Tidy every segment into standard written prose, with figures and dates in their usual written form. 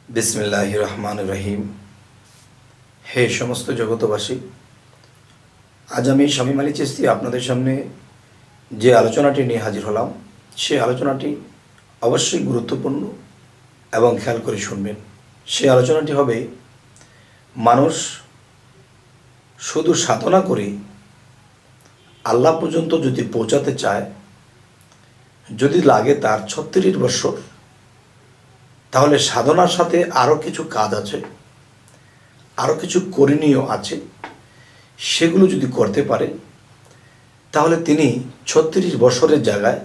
বিসমিল্লাহির রহমানির রহিম। হে সমস্ত জগতবাসী, আজ আমি শামীম আলী চিশতি আপনাদের সামনে যে আলোচনাটি নিয়ে হাজির হলাম, সেই আলোচনাটি অবশ্যই গুরুত্বপূর্ণ এবং খেয়াল করে শুনবেন। সেই আলোচনাটি হবে, মানুষ শুধু সাধনা করে আল্লাহ পর্যন্ত যদি পৌঁছাতে চায়, যদি লাগে তার ৩৬ বৎসর, তাহলে সাধনার সাথে আরও কিছু কাজ আছে, আরও কিছু করণীয় আছে, সেগুলো যদি করতে পারে তাহলে তিনি ৩৬ বছরের জায়গায়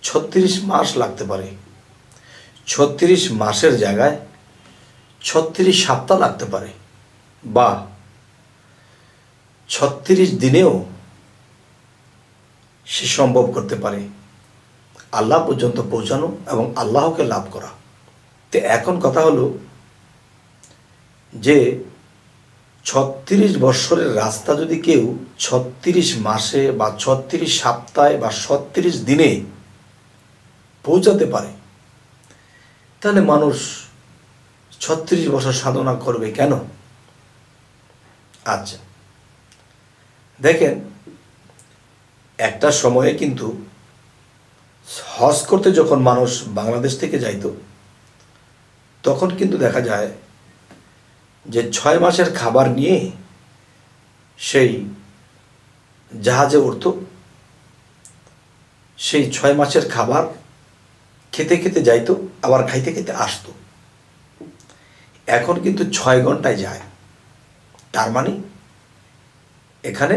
৩৬ মাস লাগতে পারে, ৩৬ মাসের জায়গায় ৩৬ সপ্তাহ লাগতে পারে, বা ৩৬ দিনেও সে সম্ভব করতে পারে আল্লাহ পর্যন্ত পৌঁছানো এবং আল্লাহকে লাভ করা। তো এখন কথা হলো যে ৩৬ বৎসরের রাস্তা যদি কেউ ৩৬ মাসে বা ৩৬ সপ্তাহে বা ৩৬ দিনে পৌঁছাতে পারে, তাহলে মানুষ ৩৬ বছর সাধনা করবে কেন? আচ্ছা দেখেন, একটা সময়ে কিন্তু হজ করতে যখন মানুষ বাংলাদেশ থেকে যাইতো, তখন কিন্তু দেখা যায় যে ৬ মাসের খাবার নিয়ে সেই জাহাজে উঠত, সেই ৬ মাসের খাবার খেতে খেতে যাইতো, আবার খাইতে খেতে আসতো। এখন কিন্তু ৬ ঘন্টায় যায়। তার মানে এখানে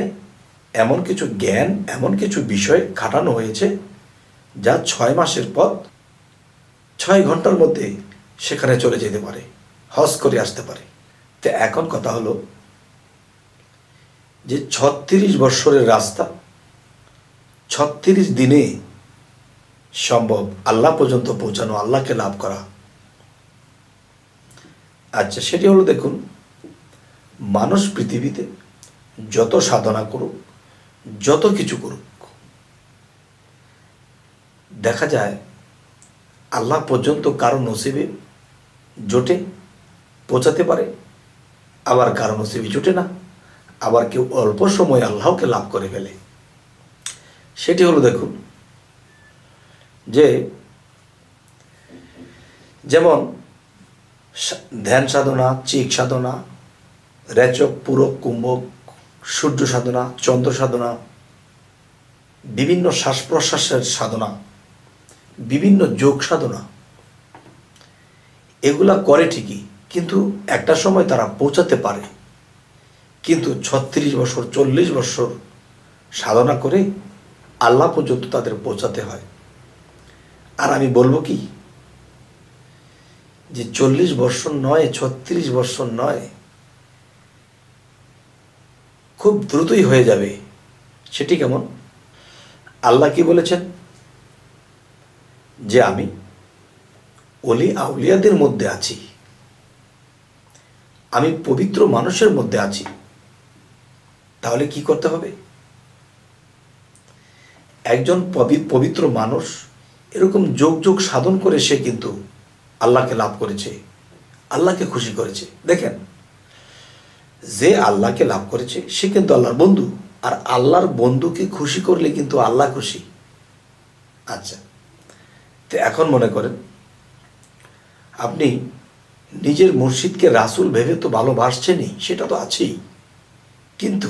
এমন কিছু জ্ঞান, এমন কিছু বিষয় খাটানো হয়েছে যা ৬ মাসের পথ ৬ ঘন্টার মধ্যে সেখানে চলে যেতে পারে, হজ করে আসতে পারে। তো এখন কথা হলো যে ৩৬ বৎসরের রাস্তা ৩৬ দিনে সম্ভব আল্লাহ পর্যন্ত পৌঁছানো, আল্লাহকে লাভ করা। আচ্ছা, সেটি হলো, দেখুন, মানুষ পৃথিবীতে যত সাধনা করুক, যত কিছু করুক, দেখা যায় আল্লাহ পর্যন্ত কারো নসিবে জোটে, পৌঁছাতে পারে, আবার কারো নসিবে জোটে না, আবার কেউ অল্প সময় আল্লাহকে লাভ করে ফেলে। সেটি হলো, দেখুন, যে যেমন ধ্যান সাধনা, চিক সাধনা, রেচক, পূরক, কুম্ভক, সূর্য সাধনা, চন্দ্র সাধনা, বিভিন্ন শ্বাস প্রশ্বাসের সাধনা, বিভিন্ন যোগ সাধনা, এগুলা করে ঠিকই, কিন্তু একটা সময় তারা পৌঁছাতে পারে। কিন্তু ৩৬ বছর, ৪০ বছর সাধনা করে আল্লাহ পর্যন্ত তাদের পৌঁছাতে হয়। আর আমি বলবো কি, যে ৪০ বছর নয়, ৩৬ বছর নয়, খুব দ্রুতই হয়ে যাবে। সেটি কেমন? আল্লাহ কি বলেছেন? যে আমি ওলি আউলিয়াদের মধ্যে আছি, আমি পবিত্র মানুষের মধ্যে আছি। তাহলে কি করতে হবে? একজন পবিত্র মানুষ এরকম যোগ যোগ সাধন করে সে কিন্তু আল্লাহকে লাভ করেছে, আল্লাহকে খুশি করেছে। দেখেন, যে আল্লাহকে লাভ করেছে সে কিন্তু আল্লাহর বন্ধু, আর আল্লাহর বন্ধুকে খুশি করলে কিন্তু আল্লাহ খুশি। আচ্ছা, তো এখন মনে করেন আপনি নিজের মুর্শিদকে রাসূল ভেবে তো ভালোবাসছেনই, সেটা তো আছেই, কিন্তু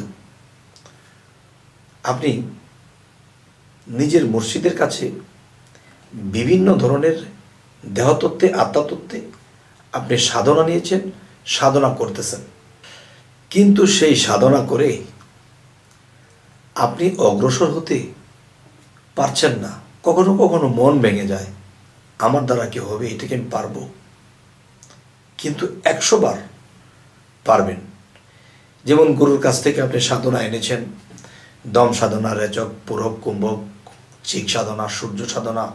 আপনি নিজের মুর্শিদের কাছে বিভিন্ন ধরনের দেহতত্ত্বে, আত্মাতত্ত্বে আপনি সাধনা নিয়েছেন, সাধনা করতেছেন, কিন্তু সেই সাধনা করে আপনি অগ্রসর হতে পারছেন না। কখনো কখনো মন ভেঙে যায়, আমার দ্বারা কি হবে, এটাকে আমি পারবো, কিন্তু ১০০ বার পারবেন। যেমন গুরুর কাছ থেকে আপনি সাধনা এনেছেন, দম সাধনা, রেচক, পূরক, কুম্ভক, চিক সাধনা, সূর্য সাধনা,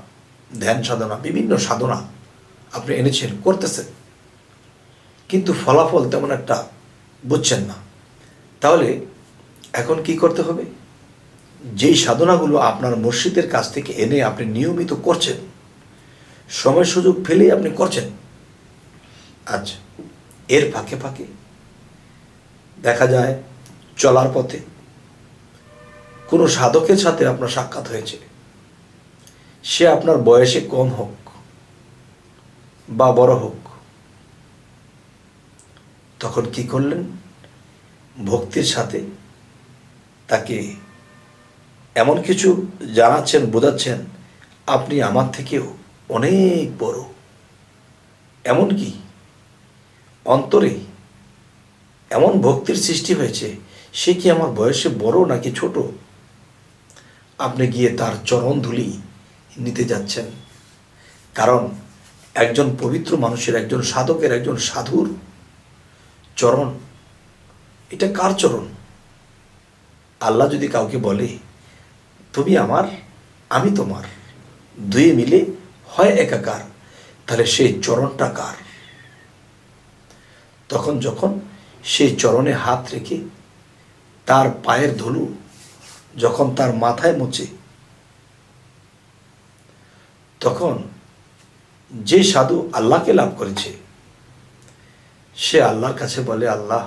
ধ্যান সাধনা, বিভিন্ন সাধনা আপনি এনেছেন, করতেছেন, কিন্তু ফলাফল তেমন একটা বুঝছেন না। তাহলে এখন কি করতে হবে? যেই সাধনাগুলো আপনার মুর্শিদের কাছ থেকে এনে আপনি নিয়মিত করছেন, সময় সুযোগ ফেলেই আপনি করছেন, আচ্ছা, এর ফাঁকে ফাঁকে দেখা যায় চলার পথে কোনো সাধকের সাথে আপনার সাক্ষাৎ হয়েছে। সে আপনার বয়সে কম হোক বা বড় হোক, তখন কি করলেন? ভক্তির সাথে তাকে এমন কিছু জানাচ্ছেন, বোঝাচ্ছেন, আপনি আমার থেকেও অনেক বড়। এমনকি অন্তরে এমন ভক্তির সৃষ্টি হয়েছে, সে কি আমার বয়সে বড় নাকি ছোট? আপনি গিয়ে তার চরণ ধুলি নিতে যাচ্ছেন। কারণ একজন পবিত্র মানুষের, একজন সাধকের, একজন সাধুর চরণ, এটা কার চরণ? আল্লাহ যদি কাউকে বলে তুমি আমার, আমি তোমার, দুয়ে মিলে হয় একাকার, তাহলে সেই চরণটা কার? তখন যখন সেই চরণে হাত রেখে তার পায়ের ধুলো যখন তার মাথায় মোছে, তখন যে সাধু আল্লাহকে লাভ করেছে, সে আল্লাহর কাছে বলে, আল্লাহ,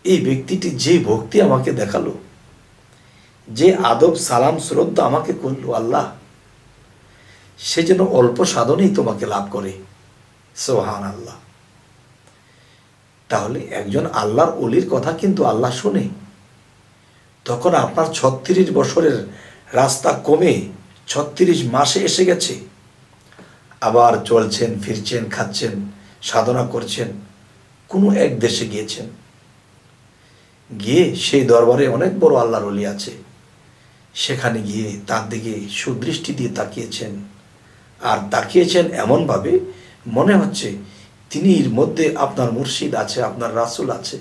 এই ব্যক্তিটি যে ভক্তি আমাকে দেখালো, যে আদব সালাম শ্রদ্ধা আমাকে করলো, আল্লাহ, সে যেন অল্প সাধনেই তোমাকে লাভ করে। সুবহান আল্লাহ। তাহলে একজন আল্লাহর ওলির কথা কিন্তু আল্লাহ শুনে। তখন আপনার ৩৬ বছরের রাস্তা কমে ৩৬ মাসে এসে গেছে। আবার চলছেন, ফিরছেন, খাচ্ছেন, সাধনা করছেন, কোনো এক দেশে গিয়েছেন, গিয়ে সেই দরবারে অনেক বড় আল্লাহর ওলি আছে, সেখানে গিয়ে তার দিকে সুদৃষ্টি দিয়ে তাকিয়েছেন। আর তাকিয়েছেন এমনভাবে মনে হচ্ছে তিনির মধ্যে আপনার মুর্শিদ আছে, আপনার রাসূল আছে।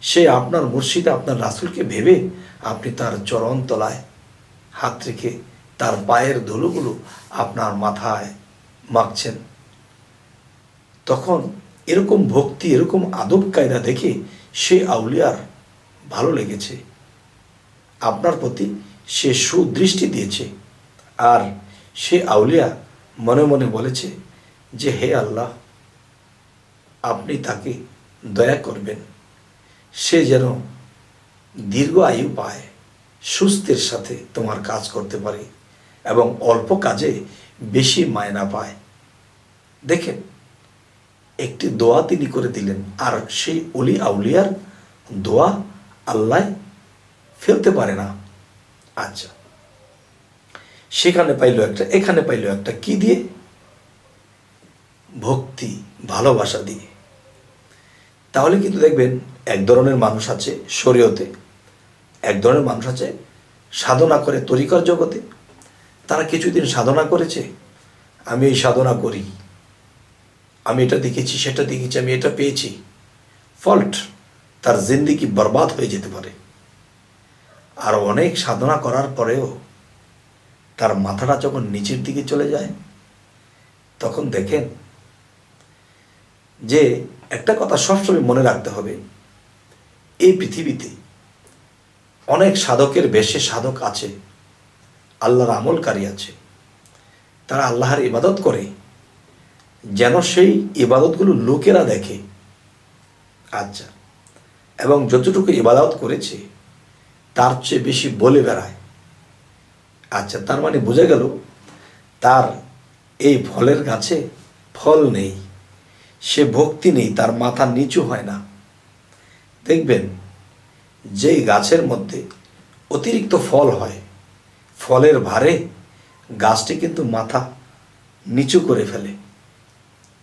সে আপনার মুর্শিদ, আপনার রাসূলকে ভেবে আপনি তার চরণ তলায় হাত রেখে তার পায়ের ধুলোগুলো আপনার মাথায় মাখছেন। তখন এরকম ভক্তি, এরকম আদব কায়দা দেখে সে আউলিয়ার ভালো লেগেছে, আপনার প্রতি সে সুদৃষ্টি দিয়েছে। আর সে আউলিয়া মনে মনে বলেছে যে, হে আল্লাহ, আপনি তাকে দয়া করবেন, সে যেন দীর্ঘ আয়ু পায়, সুস্থের সাথে তোমার কাজ করতে পারে এবং অল্প কাজে বেশি মায়না পায়। দেখেন, একটি দোয়া তিনি করে দিলেন, আর সেই অলি আউলিয়ার দোয়া আল্লাহ ফেলতে পারে না। আচ্ছা, সেখানে পাইল একটা, এখানে পাইল একটা, কি দিয়ে? ভক্তি, ভালোবাসা দিয়ে। তাহলে কিন্তু দেখবেন এক ধরনের মানুষ আছে শরীয়তে, এক ধরনের মানুষ আছে সাধনা করে তরিকার জগতে। তারা কিছুদিন সাধনা করেছে, আমি এই সাধনা করি, আমি এটা দেখেছি, সেটা দেখেছি, আমি এটা পেয়েছি। ফল্ট, তার জিন্দেগি বরবাদ হয়ে যেতে পারে। আর অনেক সাধনা করার পরেও তার মাথাটা যখন নিচের দিকে চলে যায়, তখন দেখেন যে একটা কথা সবসময় মনে রাখতে হবে, এই পৃথিবীতে অনেক সাধকের বেশে সাধক আছে, আল্লাহর আমলকারী আছে, তারা আল্লাহর ইবাদত করে যেন সেই ইবাদতগুলো লোকেরা দেখে। আচ্ছা, এবং যতটুকু ইবাদত করেছে তার চেয়ে বেশি বলে বেড়ায়। আচ্ছা, তার মানে বোঝা গেল তার এই ফলের গাছে ফল নেই, সে ভক্তি নেই, তার মাথা নিচু হয় না। দেখবেন যেই গাছের মধ্যে অতিরিক্ত ফল হয়, ফলের ভারে গাছটি কিন্তু মাথা নিচু করে ফেলে।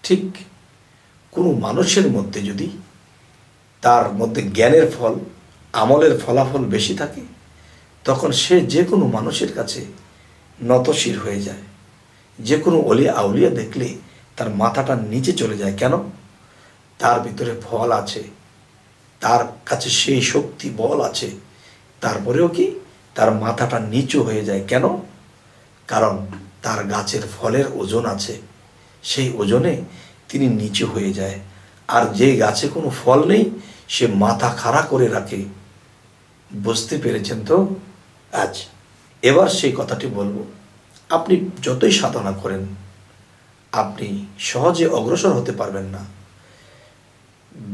ঠিক কোনো মানুষের মধ্যে যদি তার মধ্যে জ্ঞানের ফল, আমলের ফলাফল বেশি থাকে, তখন সে যে কোনো মানুষের কাছে নতশির হয়ে যায়। যে কোনো অলি আউলিয়া দেখলে তার মাথাটা নিচে চলে যায়। কেন? তার ভিতরে ফল আছে, তার কাছে সেই শক্তি বল আছে, তারপরেও কি তার মাথাটা নিচু হয়ে যায়। কেন? কারণ তার গাছের ফলের ওজন আছে, সেই ওজনে তিনি নিচু হয়ে যায়। আর যে গাছে কোনো ফল নেই, সে মাথা খাড়া করে রাখে। বুঝতে পেরেছেন তো? আজ এবার সেই কথাটি বলবো, আপনি যতই সাধনা করেন, আপনি সহজে অগ্রসর হতে পারবেন না।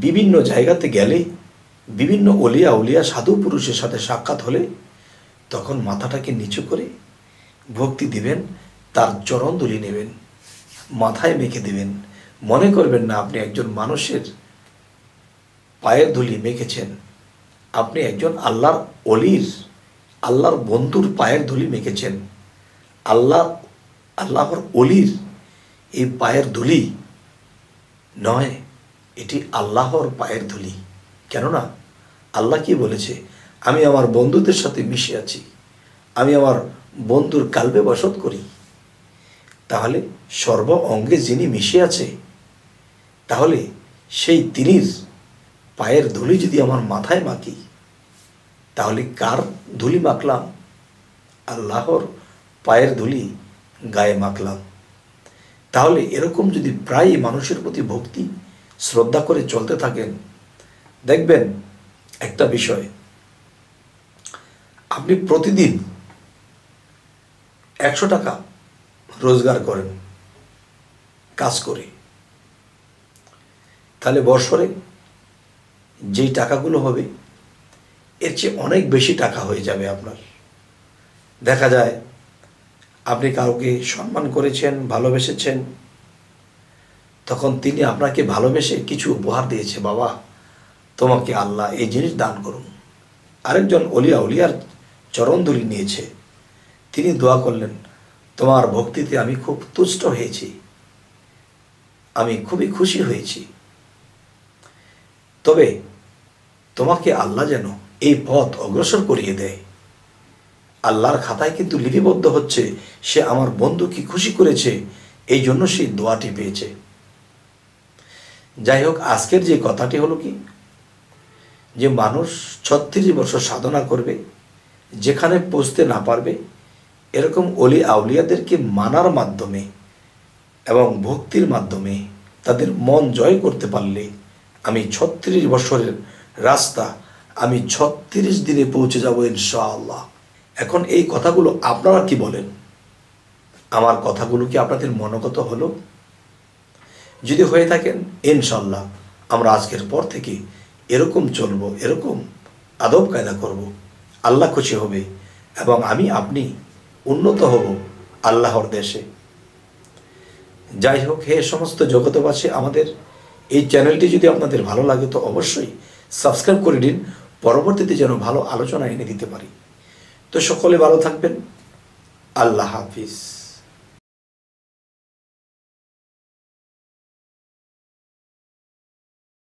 বিভিন্ন জায়গাতে গেলে, বিভিন্ন অলিয়া উলিয়া সাধু পুরুষের সাথে সাক্ষাৎ হলে তখন মাথাটাকে নিচু করে ভক্তি দিবেন, তার চরণধুলি নেবেন, মাথায় মেখে দেবেন। মনে করবেন না আপনি একজন মানুষের পায়ের ধুলি মেখেছেন, আপনি একজন আল্লাহর অলির, আল্লাহর বন্ধুর পায়ের ধুলি মেখেছেন। আল্লাহর অলির এই পায়ের ধুলি নয়, এটি আল্লাহর পায়ের ধুলি। কেননা আল্লাহ কি বলেছে, আমি আমার বন্ধুদের সাথে মিশে আছি, আমি আমার বন্ধুর কালবে বসত করি। তাহলে সর্ব অঙ্গে যিনি মিশে আছে, তাহলে সেই তিনির পায়ের ধুলি যদি আমার মাথায় মাখি, তাহলে কার ধুলি মাখলাম? আল্লাহর পায়ের ধুলি গায়ে মাখলাম। তাহলে এরকম যদি প্রায় মানুষের প্রতি ভক্তি শ্রদ্ধা করে চলতে থাকেন, দেখবেন একটা বিষয়, আপনি প্রতিদিন 100 টাকা রোজগার করেন কাজ করে, তাহলে বছরে যেই টাকাগুলো হবে এর চেয়ে অনেক বেশি টাকা হয়ে যাবে আপনার। দেখা যায় আপনি কাউকে সম্মান করেছেন, ভালোবেসেছেন, তখন তিনি আপনাকে ভালোবেসে কিছু উপহার দিয়েছে, বাবা তোমাকে আল্লাহ এই জিনিস দান করুন। আরেকজন উলিয়ার চরণধুলি নিয়েছে, তিনি দোয়া করলেন, তোমার ভক্তিতে আমি খুব তুষ্ট হয়েছি, আমি খুবই খুশি হয়েছি, তবে তোমাকে আল্লাহ যেন এই পথ অগ্রসর করিয়ে দেয়। আল্লাহর খাতায় কিন্তু লিপিবদ্ধ হচ্ছে সে আমার বন্ধুকে খুশি করেছে, এই জন্য সেই দোয়াটি পেয়েছে। যাই হোক, আজকের যে কথাটি হলো কি, যে মানুষ 36 বছর সাধনা করবে, যেখানে পৌঁছতে না পারবে, এরকম অলি আউলিয়াদেরকে মানার মাধ্যমে এবং ভক্তির মাধ্যমে তাদের মন জয় করতে পারলে আমি 36 বছরের রাস্তা আমি 36 দিনে পৌঁছে যাব ইনশাআল্লাহ। এখন এই কথাগুলো আপনারা কি বলেন? আমার কথাগুলো কি আপনাদের মনোগত হলো? যদি হয়ে থাকেন, ইনশাআল্লাহ আমরা আজকের পর থেকে এরকম চলবো, এরকম আদব কায়দা করব, আল্লাহ খুশি হবে এবং আমি আপনি উন্নত হব আল্লাহর দেশে। যাই হোক, হে সমস্ত জগতবাসী, আমাদের এই চ্যানেলটি যদি আপনাদের ভালো লাগে তো অবশ্যই সাবস্ক্রাইব করে দিন, পরবর্তীতে যেন ভালো আলোচনা এনে দিতে পারি। তো সকলে ভালো থাকবেন, আল্লাহ হাফিজ।